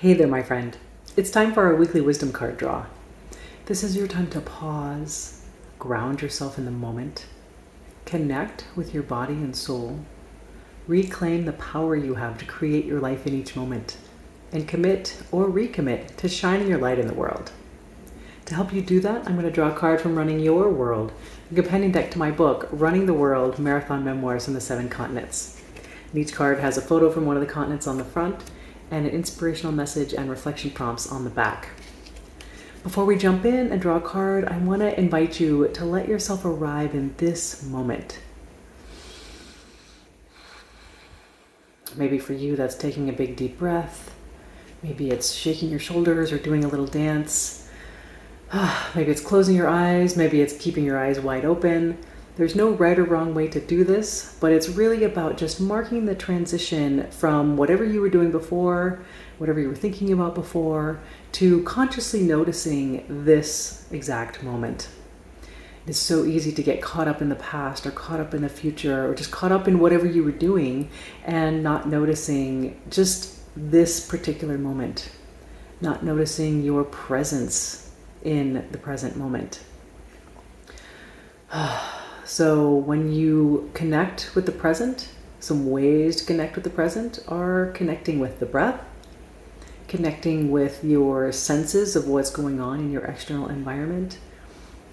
Hey there, my friend. It's time for our weekly wisdom card draw. This is your time to pause, ground yourself in the moment, connect with your body and soul, reclaim the power you have to create your life in each moment, and commit or recommit to shining your light in the world. To help you do that, I'm going to draw a card from Running Your World, a companion deck to my book, Running the World, Marathon Memoirs on the 7 Continents. And each card has a photo from one of the continents on the front, and an inspirational message and reflection prompts on the back. Before we jump in and draw a card, I want to invite you to let yourself arrive in this moment. Maybe for you, that's taking a big deep breath. Maybe it's shaking your shoulders or doing a little dance. Maybe it's closing your eyes. Maybe it's keeping your eyes wide open. There's no right or wrong way to do this, but it's really about just marking the transition from whatever you were doing before, whatever you were thinking about before, to consciously noticing this exact moment. It's so easy to get caught up in the past or caught up in the future or just caught up in whatever you were doing and not noticing just this particular moment, not noticing your presence in the present moment. So when you connect with the present, some ways to connect with the present are connecting with the breath, connecting with your senses of what's going on in your external environment,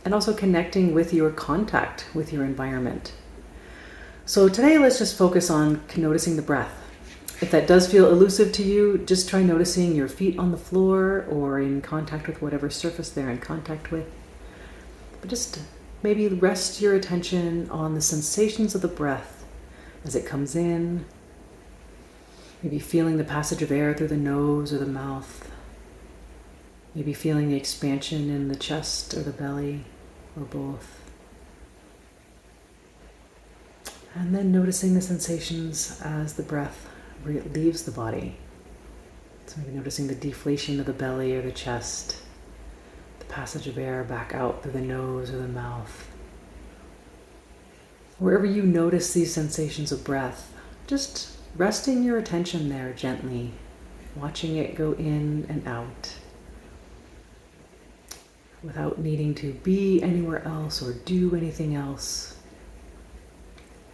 and also connecting with your contact with your environment. So today, let's just focus on noticing the breath. If that does feel elusive to you, just try noticing your feet on the floor or in contact with whatever surface they're in contact with. But just maybe rest your attention on the sensations of the breath as it comes in. Maybe feeling the passage of air through the nose or the mouth. Maybe feeling the expansion in the chest or the belly, or both. And then noticing the sensations as the breath leaves the body. So maybe noticing the deflation of the belly or the chest, passage of air back out through the nose or the mouth. Wherever you notice these sensations of breath, just resting your attention there gently, watching it go in and out, without needing to be anywhere else or do anything else.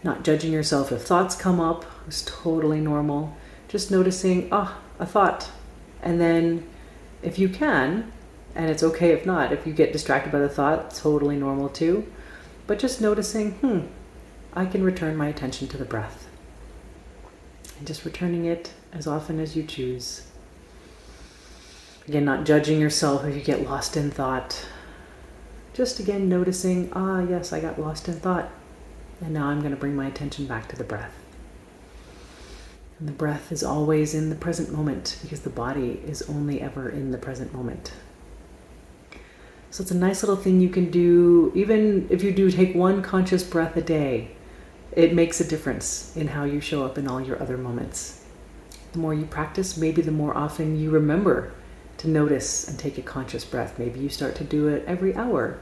Not judging yourself if thoughts come up, it's totally normal. Just noticing, a thought. And then, if you can, and it's okay if not, if you get distracted by the thought, totally normal too. But just noticing, I can return my attention to the breath. And just returning it as often as you choose. Again, not judging yourself if you get lost in thought. Just again noticing, yes, I got lost in thought. And now I'm going to bring my attention back to the breath. And the breath is always in the present moment because the body is only ever in the present moment. So it's a nice little thing you can do. Even if you do take one conscious breath a day, it makes a difference in how you show up in all your other moments. The more you practice, maybe the more often you remember to notice and take a conscious breath. Maybe you start to do it every hour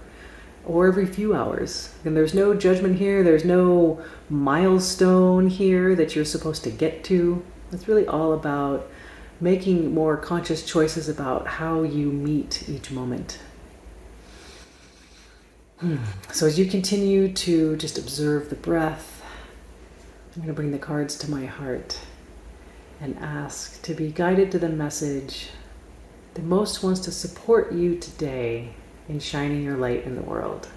or every few hours. And there's no judgment here. There's no milestone here that you're supposed to get to. It's really all about making more conscious choices about how you meet each moment. So as you continue to just observe the breath, I'm going to bring the cards to my heart and ask to be guided to the message that most wants to support you today in shining your light in the world.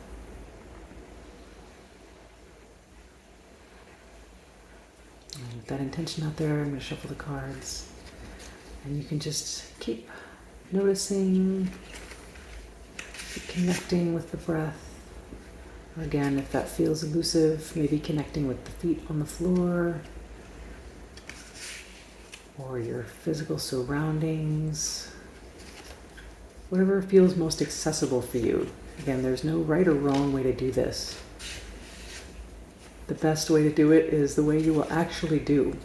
And with that intention out there, I'm going to shuffle the cards. And you can just keep noticing, keep connecting with the breath. Again, if that feels elusive, maybe connecting with the feet on the floor or your physical surroundings, whatever feels most accessible for you. Again, there's no right or wrong way to do this. The best way to do it is the way you will actually do.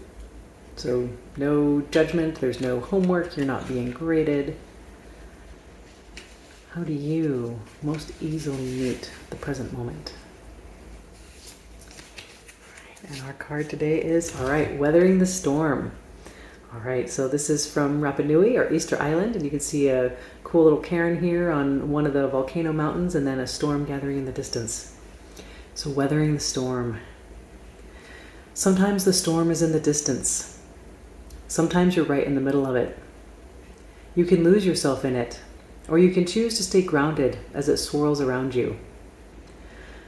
So no judgment, there's no homework, you're not being graded. How do you most easily meet the present moment? And our card today is, all right, weathering the storm. All right, so this is from Rapa Nui, or Easter Island, and you can see a cool little cairn here on one of the volcano mountains and then a storm gathering in the distance. So weathering the storm. Sometimes the storm is in the distance. Sometimes you're right in the middle of it. You can lose yourself in it, or you can choose to stay grounded as it swirls around you.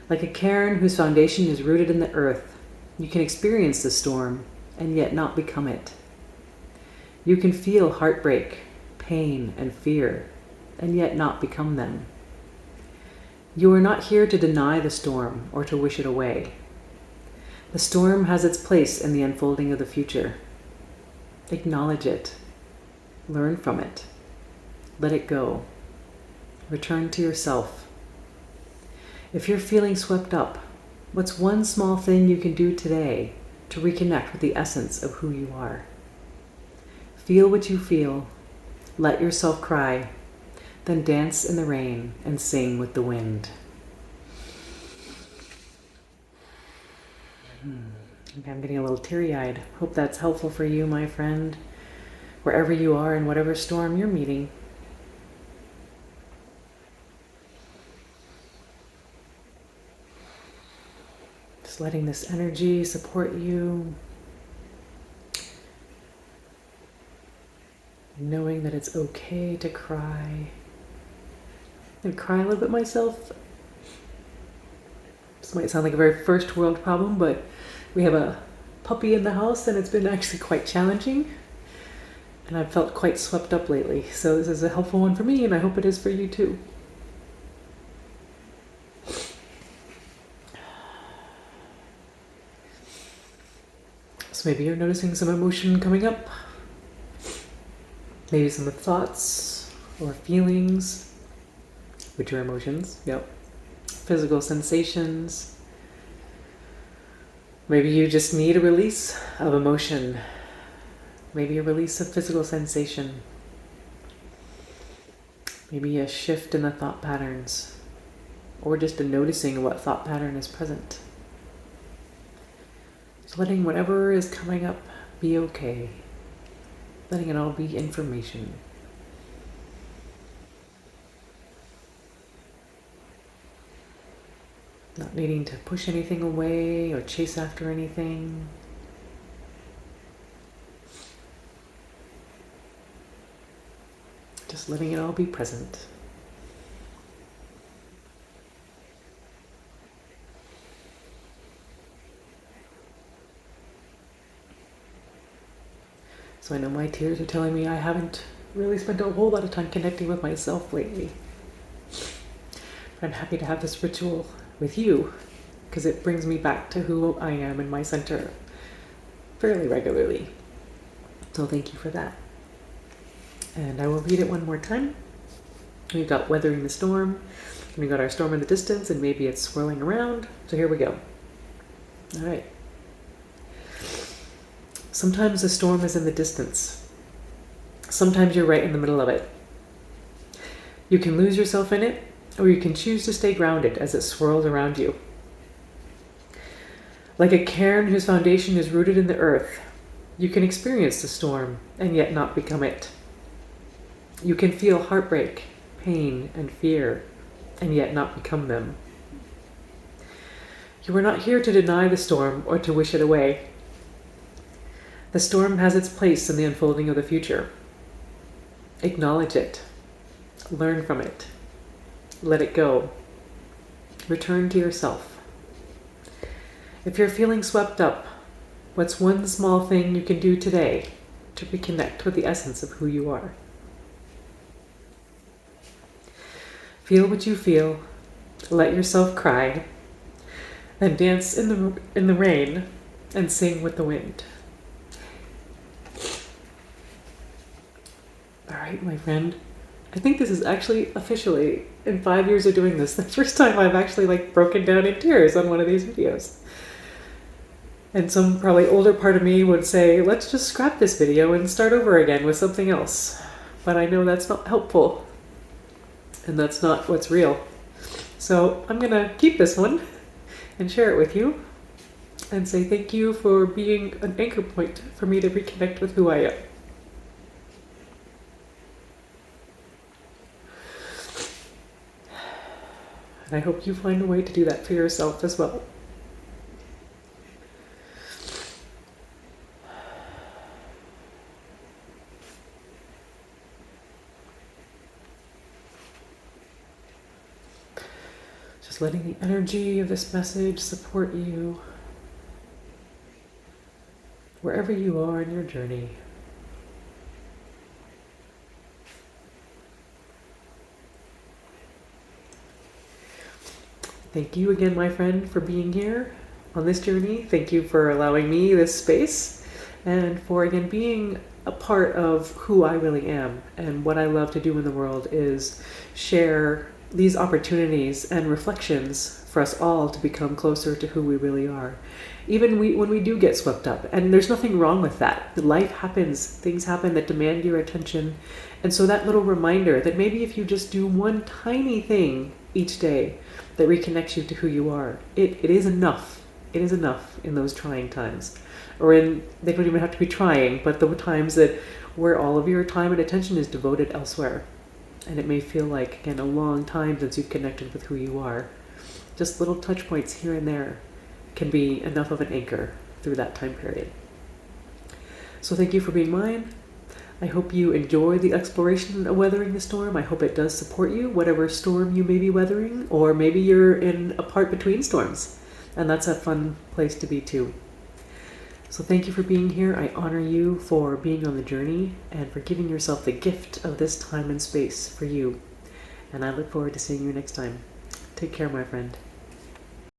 Like a cairn whose foundation is rooted in the earth, you can experience the storm and yet not become it. You can feel heartbreak, pain, and fear, and yet not become them. You are not here to deny the storm or to wish it away. The storm has its place in the unfolding of the future. Acknowledge it. Learn from it. Let it go. Return to yourself. If you're feeling swept up, what's one small thing you can do today to reconnect with the essence of who you are? Feel what you feel. Let yourself cry. Then dance in the rain and sing with the wind. Okay, I'm getting a little teary-eyed. Hope that's helpful for you, my friend, wherever you are and whatever storm you're meeting. Just letting this energy support you. Knowing that it's okay to cry. And cry a little bit myself. This might sound like a very first world problem, but we have a puppy in the house and it's been actually quite challenging. And I've felt quite swept up lately. So this is a helpful one for me, and I hope it is for you too. So maybe you're noticing some emotion coming up. Maybe some thoughts or feelings, which are emotions, yep. Physical sensations. Maybe you just need a release of emotion. Maybe a release of physical sensation. Maybe a shift in the thought patterns, or just a noticing what thought pattern is present. Just letting whatever is coming up be okay. Letting it all be information. Not needing to push anything away or chase after anything. Just letting it all be present. So I know my tears are telling me I haven't really spent a whole lot of time connecting with myself lately. But I'm happy to have this ritual with you because it brings me back to who I am in my center fairly regularly. So thank you for that. And I will read it one more time. We've got weathering the storm, and we've got our storm in the distance, and maybe it's swirling around. So here we go. All right. Sometimes the storm is in the distance. Sometimes you're right in the middle of it. You can lose yourself in it, or you can choose to stay grounded as it swirls around you. Like a cairn whose foundation is rooted in the earth, you can experience the storm and yet not become it. You can feel heartbreak, pain, and fear, and yet not become them. You are not here to deny the storm or to wish it away. The storm has its place in the unfolding of the future. Acknowledge it. Learn from it. Let it go. Return to yourself. If you're feeling swept up, what's one small thing you can do today to reconnect with the essence of who you are? Feel what you feel. Let yourself cry. Then dance in the rain and sing with the wind. All right, my friend. I think this is actually officially, in 5 years of doing this, the first time I've actually broken down in tears on one of these videos. And some probably older part of me would say, let's just scrap this video and start over again with something else. But I know that's not helpful. And that's not what's real. So I'm gonna keep this one and share it with you and say thank you for being an anchor point for me to reconnect with who I am. I hope you find a way to do that for yourself as well. Just letting the energy of this message support you wherever you are in your journey. Thank you again, my friend, for being here on this journey. Thank you for allowing me this space and for, again, being a part of who I really am. And what I love to do in the world is share these opportunities and reflections for us all to become closer to who we really are. Even when we do get swept up, and there's nothing wrong with that. Life happens, things happen that demand your attention. And so that little reminder that maybe if you just do one tiny thing each day that reconnects you to who you are, it is enough. It is enough in those trying times. They don't even have to be trying, but the times where all of your time and attention is devoted elsewhere. And it may feel like, again, a long time since you've connected with who you are. Just little touch points here and there can be enough of an anchor through that time period. So thank you for being mine. I hope you enjoy the exploration of weathering the storm. I hope it does support you, whatever storm you may be weathering, or maybe you're in a part between storms. And that's a fun place to be too. So thank you for being here. I honor you for being on the journey and for giving yourself the gift of this time and space for you. And I look forward to seeing you next time. Take care, my friend.